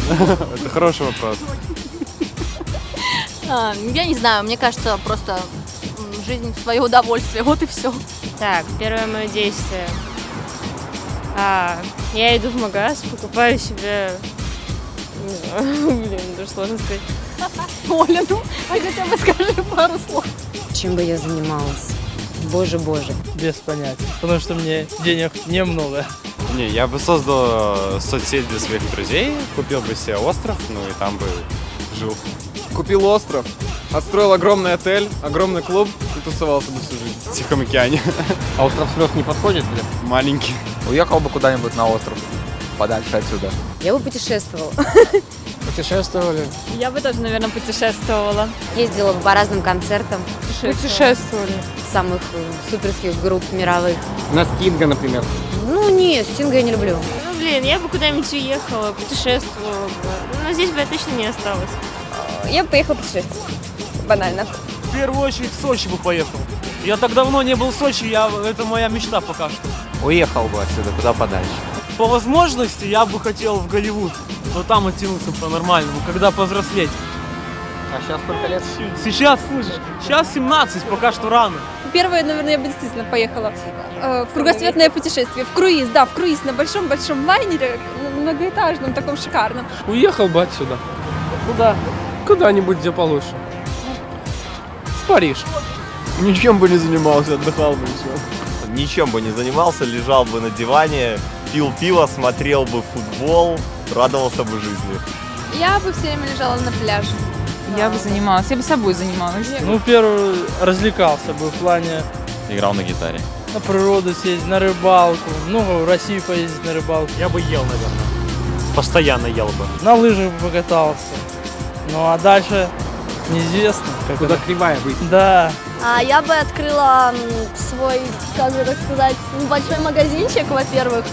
Это хороший вопрос. Я не знаю, мне кажется, просто жизнь в свое удовольствие, вот и все. Так, первое мое действие. Я иду в магаз, покупаю себе... Блин, даже сложно сказать. Оля, ну, хотя бы скажи пару слов. Чем бы я занималась? Боже. Без понятия, потому что мне денег немного. Не, я бы создал соцсеть для своих друзей, купил бы себе остров, ну и там бы жил. Купил остров, отстроил огромный отель, огромный клуб и тусовался бы всю жизнь. В Тихом океане. А остров слез не подходит, блин? Маленький. Уехал бы куда-нибудь на остров, подальше отсюда. Я бы путешествовала. Путешествовали. Я бы тоже, наверное, путешествовала. Ездила бы по разным концертам Путешествовали. самых суперских групп мировых. На Стинга, например. Ну нет, Стинга я не люблю. Ну, блин, я бы куда-нибудь уехала, путешествовала бы. Но здесь бы я точно не осталась. Я бы поехала путешествовать. Банально. В первую очередь в Сочи бы поехал. Я так давно не был в Сочи, это моя мечта пока что. Уехал бы отсюда, куда подальше. По возможности я бы хотел в Голливуд, но там оттянуться по-нормальному, когда повзрослеть. А сейчас сколько лет? Сейчас, слышишь, сейчас 17, пока что рано. Первое, наверное, я бы действительно поехала в кругосветное путешествие, в круиз, да, в круиз на большом-большом лайнере, многоэтажном, таком шикарном. Уехал бы отсюда. Куда? Куда-нибудь, где получше. В Париж. Ничем бы не занимался, отдыхал бы и все. Ничем бы не занимался, лежал бы на диване, пил пиво, смотрел бы футбол, радовался бы жизни. Я бы все время лежала на пляже. Я бы занималась, я бы собой занималась. Ну, первый развлекался бы в плане Играл на гитаре. на природу съездить, на рыбалку, ну, в Россию поездить на рыбалку. Я бы ел, наверное. Постоянно ел бы. На лыжах бы покатался. Ну, а дальше неизвестно. Куда кривая выйти. Да. Я бы открыла свой, как бы так сказать, небольшой магазинчик, во-первых,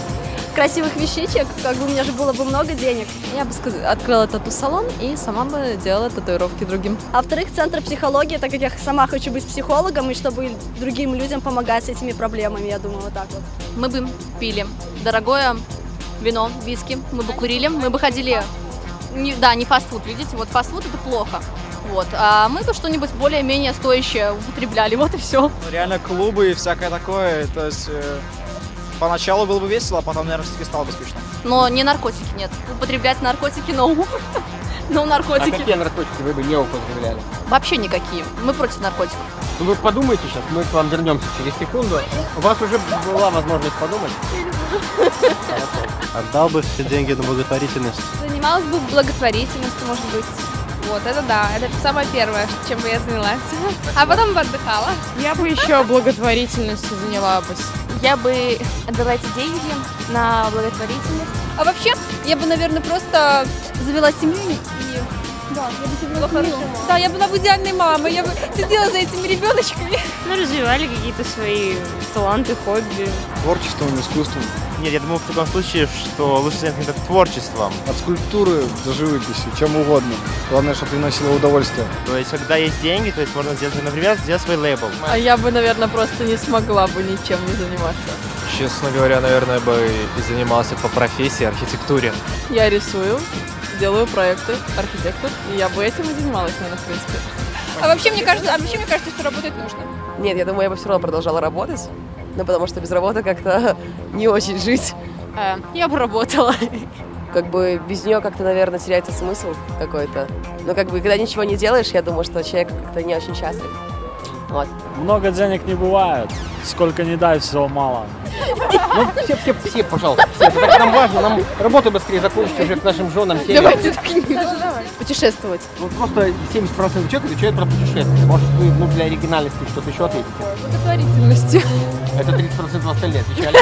красивых вещичек, как бы у меня же было бы много денег. Я бы открыла тату-салон и сама бы делала татуировки другим. А во-вторых, центр психологии, так как я сама хочу быть психологом, и чтобы другим людям помогать с этими проблемами, я думаю, вот так вот. Мы бы пили дорогое вино, виски, мы бы курили, мы бы ходили, не фастфуд, видите, вот фастфуд это плохо. Вот. А мы бы что-нибудь более-менее стоящее употребляли, вот и все. Реально клубы и всякое такое, то есть поначалу было бы весело, а потом, наверное, все-таки стало бы скучно. Но не наркотики, нет. Употреблять наркотики, но наркотики. А какие наркотики вы бы не употребляли? Вообще никакие. Мы против наркотиков. Ну вы подумайте сейчас, мы к вам вернемся через секунду. У вас уже была возможность подумать. Отдал бы все деньги на благотворительность. Занималась бы благотворительностью, может быть. Вот, это да, это самое первое, чем бы я занялась. А потом бы отдыхала. Я бы еще благотворительностью занялась. Я бы отдала эти деньги на благотворительность. А вообще, я бы, наверное, просто завела семью и... Да, я бы завела семью. Да, я была бы идеальной мамой, я бы сидела за этими ребеночками. Мы развивали какие-то свои таланты, хобби. Творчеством, искусством. Нет, я думаю, в таком случае, что лучше заняться творчеством. От скульптуры до живописи, чем угодно. Главное, чтобы приносило удовольствие. То есть, когда есть деньги, то есть можно сделать, например, сделать свой лейбл. А я бы, наверное, просто не смогла бы ничем не заниматься. Честно говоря, наверное, бы и занимался по профессии архитектуре. Я рисую, делаю проекты, архитектор, и я бы этим и занималась, наверное, в принципе. А вообще, мне кажется, что работать нужно. Нет, я думаю, я бы все равно продолжала работать, ну, потому что без работы как-то не очень жить. Я бы работала. Как бы без нее как-то, наверное, теряется смысл какой-то. Но как бы, когда ничего не делаешь, я думаю, что человек как-то не очень счастлив. Вот. Много денег не бывает. Сколько не дай, всего мало. Ну, все, пожалуйста, все. Это так нам важно, нам работу быстрее закончить уже к нашим женам. Давайте путешествовать. Ну, просто 70% человек отвечает про путешествия. Может, вы для оригинальности что-то еще ответите? Благотворительностью. Это 30% остальные отвечали.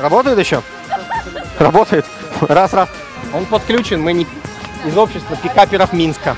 Работает еще? Работает. Раз. Он подключен, мы не из общества пикаперов Минска.